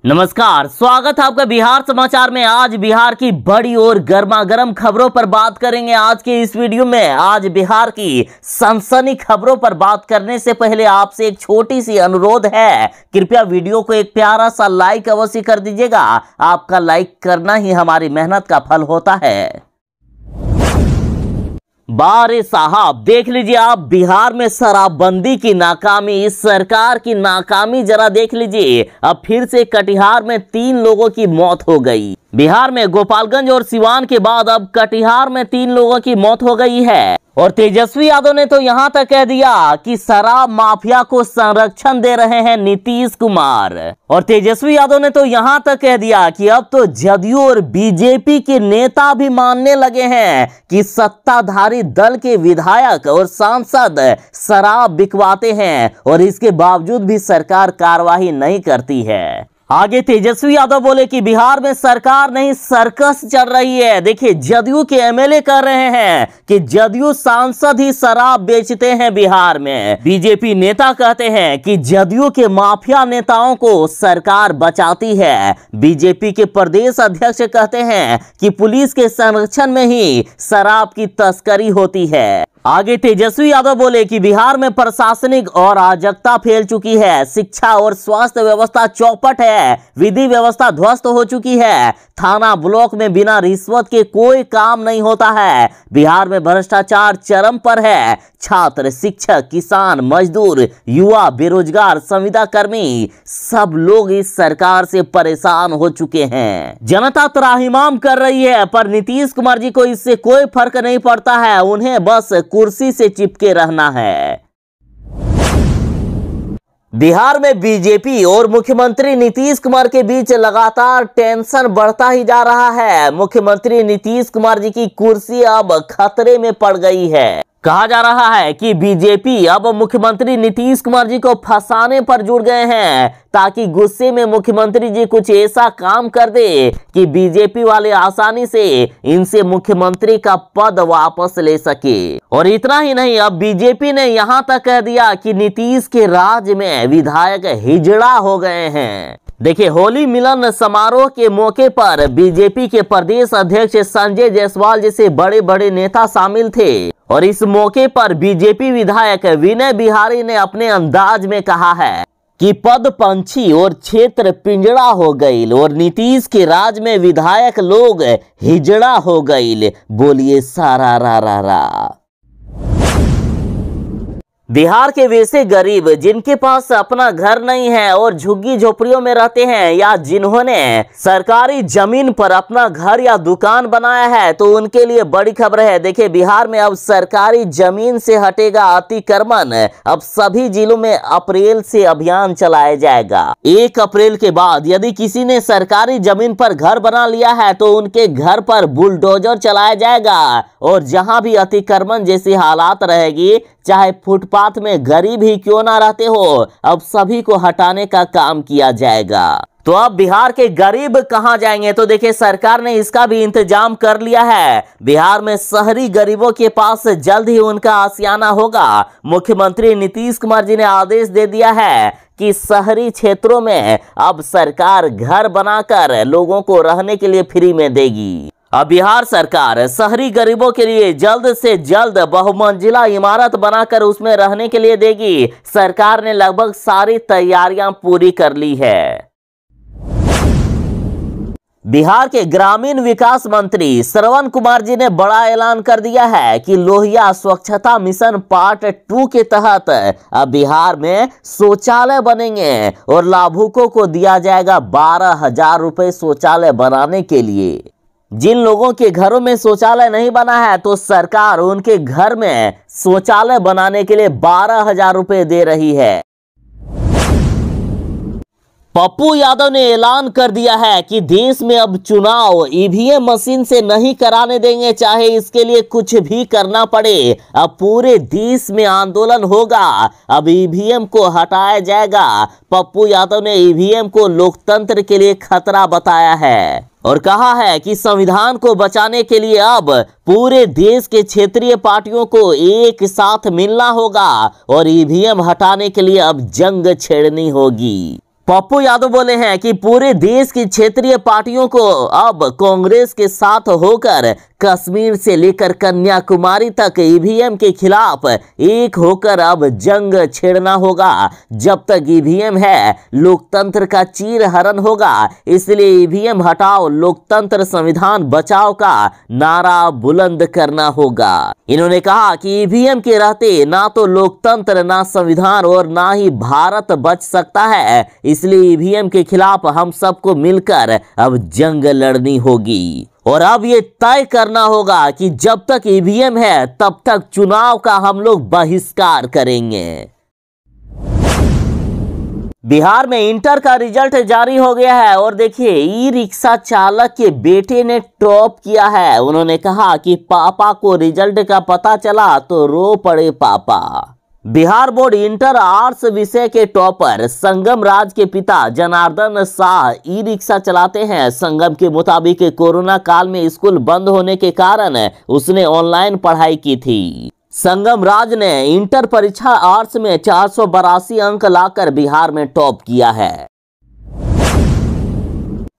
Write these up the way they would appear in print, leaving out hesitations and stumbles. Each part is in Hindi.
नमस्कार, स्वागत है आपका बिहार समाचार में। आज बिहार की बड़ी और गर्मा गर्म खबरों पर बात करेंगे। आज के इस वीडियो में आज बिहार की सनसनी खबरों पर बात करने से पहले आपसे एक छोटी सी अनुरोध है, कृपया वीडियो को एक प्यारा सा लाइक अवश्य कर दीजिएगा। आपका लाइक करना ही हमारी मेहनत का फल होता है। बारे साहब, देख लीजिए आप, बिहार में शराबबंदी की नाकामी, इस सरकार की नाकामी जरा देख लीजिए। अब फिर से कटिहार में 3 लोगों की मौत हो गई। बिहार में गोपालगंज और सिवान के बाद अब कटिहार में 3 लोगों की मौत हो गई है। और तेजस्वी यादव ने तो यहां तक कह दिया कि शराब माफिया को संरक्षण दे रहे हैं नीतीश कुमार। और तेजस्वी यादव ने तो यहां तक कह दिया कि अब तो जदयू और बीजेपी के नेता भी मानने लगे हैं कि सत्ताधारी दल के विधायक और सांसद शराब बिकवाते हैं और इसके बावजूद भी सरकार कार्रवाई नहीं करती है। आगे तेजस्वी यादव बोले कि बिहार में सरकार नहीं सर्कस चल रही है। देखिए, जदयू के एमएलए कह रहे हैं कि जदयू सांसद ही शराब बेचते हैं बिहार में। बीजेपी नेता कहते हैं कि जदयू के माफिया नेताओं को सरकार बचाती है। बीजेपी के प्रदेश अध्यक्ष कहते हैं कि पुलिस के संरक्षण में ही शराब की तस्करी होती है। आगे तेजस्वी यादव बोले कि बिहार में प्रशासनिक अराजकता फैल चुकी है, शिक्षा और स्वास्थ्य व्यवस्था चौपट है, विधि व्यवस्था ध्वस्त हो चुकी है, थाना ब्लॉक में बिना रिश्वत के कोई काम नहीं होता है, बिहार में भ्रष्टाचार चरम पर है, छात्र, शिक्षक, किसान, मजदूर, युवा, बेरोजगार, संविदा कर्मी सब लोग इस सरकार से परेशान हो चुके हैं। जनता त्राहिमाम कर रही है, पर नीतीश कुमार जी को इससे कोई फर्क नहीं पड़ता है। उन्हें बस कुर्सी से चिपके रहना है। बिहार में बीजेपी और मुख्यमंत्री नीतीश कुमार के बीच लगातार टेंशन बढ़ता ही जा रहा है। मुख्यमंत्री नीतीश कुमार जी की कुर्सी अब खतरे में पड़ गई है। कहा जा रहा है कि बीजेपी अब मुख्यमंत्री नीतीश कुमार जी को फंसाने पर जुड़ गए हैं, ताकि गुस्से में मुख्यमंत्री जी कुछ ऐसा काम कर दे कि बीजेपी वाले आसानी से इनसे मुख्यमंत्री का पद वापस ले सके। और इतना ही नहीं, अब बीजेपी ने यहां तक कह दिया कि नीतीश के राज में विधायक हिजड़ा हो गए हैं। देखिए, होली मिलन समारोह के मौके पर बीजेपी के प्रदेश अध्यक्ष संजय जायसवाल जैसे बड़े बड़े नेता शामिल थे। और इस मौके पर बीजेपी विधायक विनय बिहारी ने अपने अंदाज में कहा है कि पद पंछी और क्षेत्र पिंजड़ा हो गईल और नीतीश के राज में विधायक लोग हिजड़ा हो गईल। बोलिए सारा रा रा रा। बिहार के वैसे गरीब जिनके पास अपना घर नहीं है और झुग्गी झोपड़ियों में रहते हैं, या जिन्होंने सरकारी जमीन पर अपना घर या दुकान बनाया है, तो उनके लिए बड़ी खबर है। देखिए, बिहार में अब सरकारी जमीन से हटेगा अतिक्रमण। अब सभी जिलों में अप्रैल से अभियान चलाया जाएगा। 1 अप्रैल के बाद यदि किसी ने सरकारी जमीन पर घर बना लिया है तो उनके घर पर बुलडोजर चलाया जाएगा और जहां भी अतिक्रमण जैसी हालात रहेगी, चाहे फुटपाथ में गरीब ही क्यों ना रहते हो, अब सभी को हटाने का काम किया जाएगा। तो अब बिहार के गरीब कहां जाएंगे? तो देखिए, सरकार ने इसका भी इंतजाम कर लिया है। बिहार में शहरी गरीबों के पास जल्द ही उनका आशियाना होगा। मुख्यमंत्री नीतीश कुमार जी ने आदेश दे दिया है कि शहरी क्षेत्रों में अब सरकार घर बनाकर लोगों को रहने के लिए फ्री में देगी। अब बिहार सरकार शहरी गरीबों के लिए जल्द से जल्द बहुमंजिला इमारत बनाकर उसमें रहने के लिए देगी। सरकार ने लगभग सारी तैयारियां पूरी कर ली है। बिहार के ग्रामीण विकास मंत्री श्रवण कुमार जी ने बड़ा ऐलान कर दिया है कि लोहिया स्वच्छता मिशन पार्ट 2 के तहत अब बिहार में शौचालय बनेंगे और लाभुकों को दिया जाएगा 12,000 रुपए शौचालय बनाने के लिए। जिन लोगों के घरों में शौचालय नहीं बना है, तो सरकार उनके घर में शौचालय बनाने के लिए 12,000 रुपए दे रही है। पप्पू यादव ने ऐलान कर दिया है कि देश में अब चुनाव ईवीएम मशीन से नहीं कराने देंगे, चाहे इसके लिए कुछ भी करना पड़े। अब पूरे देश में आंदोलन होगा, अब ईवीएम को हटाया जाएगा। पप्पू यादव ने ईवीएम को लोकतंत्र के लिए खतरा बताया है और कहा है कि संविधान को बचाने के लिए अब पूरे देश के क्षेत्रीय पार्टियों को एक साथ मिलना होगा और ईवीएम हटाने के लिए अब जंग छेड़नी होगी। पप्पू यादव बोले हैं कि पूरे देश की क्षेत्रीय पार्टियों को अब कांग्रेस के साथ होकर कश्मीर से लेकर कन्याकुमारी तक ईवीएम के खिलाफ एक होकर अब जंग छेड़ना होगा। जब तक ईवीएम है लोकतंत्र का चीरहरण होगा, इसलिए ईवीएम हटाओ लोकतंत्र संविधान बचाओ का नारा बुलंद करना होगा। इन्होंने कहा कि ईवीएम के रहते ना तो लोकतंत्र, ना संविधान और ना ही भारत बच सकता है, इसलिए ईवीएम के खिलाफ हम सबको मिलकर अब जंग लड़नी होगी। और अब ये तय करना होगा कि जब तक ईवीएम है तब तक चुनाव का हम लोग बहिष्कार करेंगे। बिहार में इंटर का रिजल्ट जारी हो गया है और देखिए ई रिक्शा चालक के बेटे ने टॉप किया है। उन्होंने कहा कि पापा को रिजल्ट का पता चला तो रो पड़े पापा। बिहार बोर्ड इंटर आर्ट्स विषय के टॉपर संगम राज के पिता जनार्दन शाह ई रिक्शा चलाते हैं। संगम के मुताबिक कोरोना काल में स्कूल बंद होने के कारण उसने ऑनलाइन पढ़ाई की थी। संगम राज ने इंटर परीक्षा आर्ट्स में 482 अंक लाकर बिहार में टॉप किया है।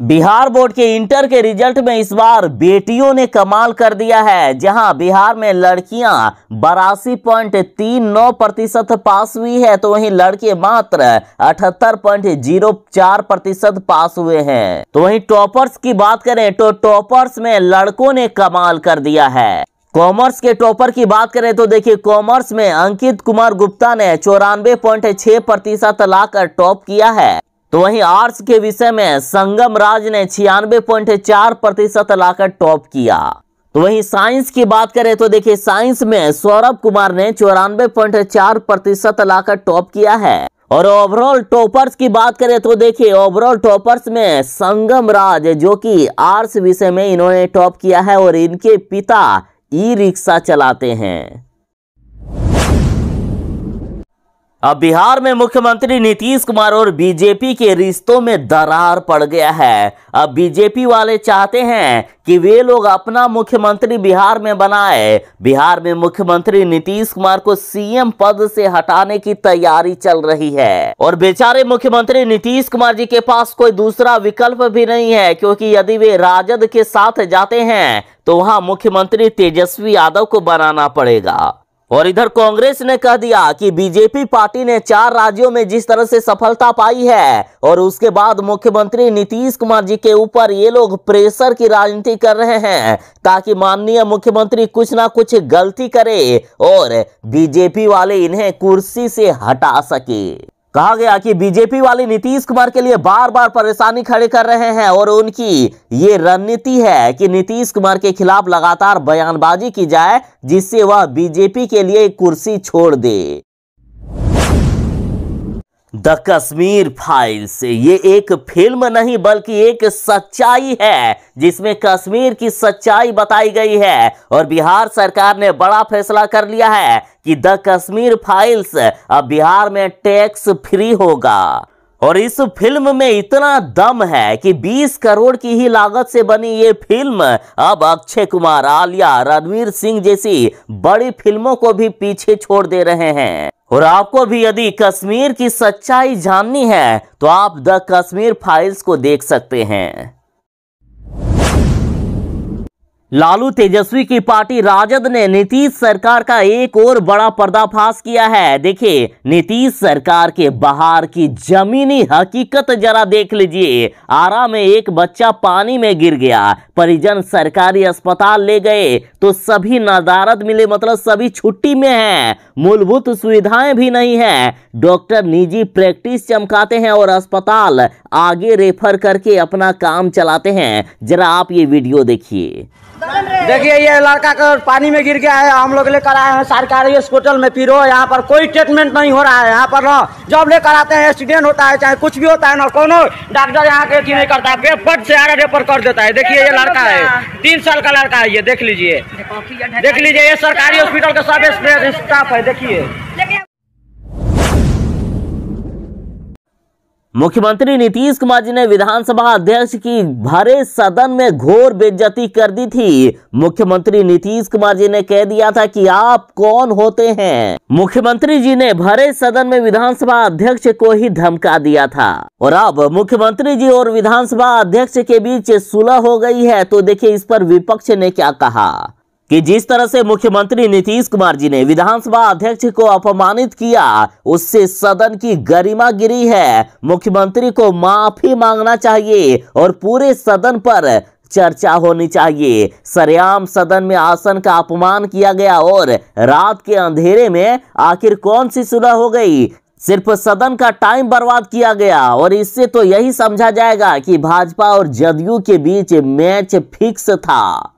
बिहार बोर्ड के इंटर के रिजल्ट में इस बार बेटियों ने कमाल कर दिया है। जहां बिहार में लड़कियां 82.39% पास हुई है तो वहीं लड़के मात्र 78.04% पास हुए हैं। तो वहीं टॉपर्स की बात करें तो टॉपर्स में लड़कों ने कमाल कर दिया है। कॉमर्स के टॉपर की बात करें तो देखिए कॉमर्स में अंकित कुमार गुप्ता ने 94.6% लाकर टॉप किया है। तो वहीं आर्ट्स के विषय में संगम राज ने 96.4% लाकर टॉप किया। तो वहीं साइंस की बात करें तो देखिए साइंस में सौरभ कुमार ने 94.4% लाकर टॉप किया है। और ओवरऑल टॉपर्स की बात करें तो देखिए ओवरऑल टॉपर्स में संगम राज जो कि आर्ट्स विषय में इन्होंने टॉप किया है और इनके पिता ई रिक्शा चलाते हैं। अब बिहार में मुख्यमंत्री नीतीश कुमार और बीजेपी के रिश्तों में दरार पड़ गया है। अब बीजेपी वाले चाहते हैं कि वे लोग अपना मुख्यमंत्री बिहार में बनाए। बिहार में मुख्यमंत्री नीतीश कुमार को सीएम पद से हटाने की तैयारी चल रही है और बेचारे मुख्यमंत्री नीतीश कुमार जी के पास कोई दूसरा विकल्प भी नहीं है, क्योंकि यदि वे राजद के साथ जाते हैं तो वहां मुख्यमंत्री तेजस्वी यादव को बनाना पड़ेगा। और इधर कांग्रेस ने कह दिया कि बीजेपी पार्टी ने 4 राज्यों में जिस तरह से सफलता पाई है और उसके बाद मुख्यमंत्री नीतीश कुमार जी के ऊपर ये लोग प्रेशर की राजनीति कर रहे हैं ताकि माननीय मुख्यमंत्री कुछ ना कुछ गलती करे और बीजेपी वाले इन्हें कुर्सी से हटा सके। कहा गया कि बीजेपी वाले नीतीश कुमार के लिए बार बार परेशानी खड़े कर रहे हैं और उनकी ये रणनीति है कि नीतीश कुमार के खिलाफ लगातार बयानबाजी की जाए जिससे वह बीजेपी के लिए कुर्सी छोड़ दे। द कश्मीर फाइल्स ये एक फिल्म नहीं बल्कि एक सच्चाई है जिसमें कश्मीर की सच्चाई बताई गई है और बिहार सरकार ने बड़ा फैसला कर लिया है कि द कश्मीर फाइल्स अब बिहार में टैक्स फ्री होगा। और इस फिल्म में इतना दम है कि 20 करोड़ की ही लागत से बनी ये फिल्म अब अक्षय कुमार, आलिया, रणवीर सिंह जैसी बड़ी फिल्मों को भी पीछे छोड़ दे रहे हैं। और आपको भी यदि कश्मीर की सच्चाई जाननी है तो आप द कश्मीर फाइल्स को देख सकते हैं। लालू तेजस्वी की पार्टी राजद ने नीतीश सरकार का एक और बड़ा पर्दाफाश किया है। देखिए नीतीश सरकार के बाहर की जमीनी हकीकत जरा देख लीजिए। आरा में एक बच्चा पानी में गिर गया, परिजन सरकारी अस्पताल ले गए तो सभी नदारद मिले, मतलब सभी छुट्टी में हैं, मूलभूत सुविधाएं भी नहीं है। डॉक्टर निजी प्रैक्टिस चमकाते हैं और अस्पताल आगे रेफर करके अपना काम चलाते हैं। जरा आप ये वीडियो देखिए। देखिए ये लड़का का पानी में गिर गया है, हम लोग लेकर आए हैं सरकारी हॉस्पिटल में। फिर यहाँ पर कोई ट्रीटमेंट नहीं हो रहा है। यहाँ पर ना जब लेकर आते हैं एक्सीडेंट होता है चाहे कुछ भी होता है ना, कोनो डॉक्टर यहाँ के नहीं करता है, फट से आरा रेफर कर देता है। देखिए ये लड़का है, 3 साल का लड़का है, ये देख लीजिए, देख लीजिए, ये सरकारी हॉस्पिटल का सब स्टाफ है। देखिए मुख्यमंत्री नीतीश कुमार जी ने विधानसभा अध्यक्ष की भरे सदन में घोर बेइज्जती कर दी थी। मुख्यमंत्री नीतीश कुमार जी ने कह दिया था कि आप कौन होते हैं। मुख्यमंत्री जी ने भरे सदन में विधानसभा अध्यक्ष को ही धमका दिया था और अब मुख्यमंत्री जी और विधानसभा अध्यक्ष के बीच सुलह हो गई है। तो देखिए इस पर विपक्ष ने क्या कहा कि जिस तरह से मुख्यमंत्री नीतीश कुमार जी ने विधानसभा अध्यक्ष को अपमानित किया, उससे सदन की गरिमा गिरी है। मुख्यमंत्री को माफी मांगना चाहिए और पूरे सदन पर चर्चा होनी चाहिए। सरेआम सदन में आसन का अपमान किया गया और रात के अंधेरे में आखिर कौन सी सुलह हो गई। सिर्फ सदन का टाइम बर्बाद किया गया और इससे तो यही समझा जाएगा कि भाजपा और जदयू के बीच मैच फिक्स था।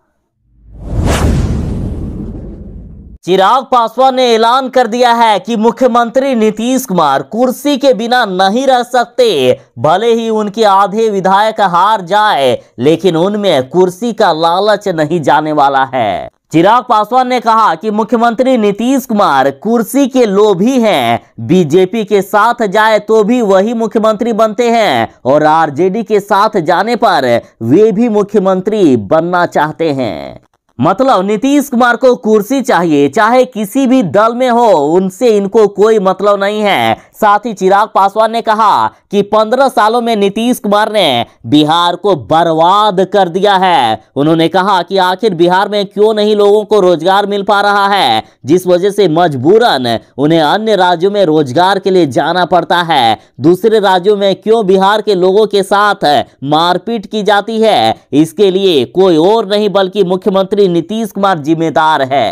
चिराग पासवान ने ऐलान कर दिया है कि मुख्यमंत्री नीतीश कुमार कुर्सी के बिना नहीं रह सकते। भले ही उनके आधे विधायक हार जाए, लेकिन उनमें कुर्सी का लालच नहीं जाने वाला है। चिराग पासवान ने कहा कि मुख्यमंत्री नीतीश कुमार कुर्सी के लोभी हैं। बीजेपी के साथ जाए तो भी वही मुख्यमंत्री बनते हैं और आरजेडी के साथ जाने पर वे भी मुख्यमंत्री बनना चाहते हैं। मतलब नीतीश कुमार को कुर्सी चाहिए, चाहे किसी भी दल में हो, उनसे इनको कोई मतलब नहीं है। साथ ही चिराग पासवान ने कहा कि 15 सालों में नीतीश कुमार ने बिहार को बर्बाद कर दिया है। उन्होंने कहा कि आखिर बिहार में क्यों नहीं लोगों को रोजगार मिल पा रहा है, जिस वजह से मजबूरन उन्हें अन्य राज्यों में रोजगार के लिए जाना पड़ता है। दूसरे राज्यों में क्यों बिहार के लोगों के साथ मारपीट की जाती है, इसके लिए कोई और नहीं बल्कि मुख्यमंत्री नीतीश कुमार जिम्मेदार है।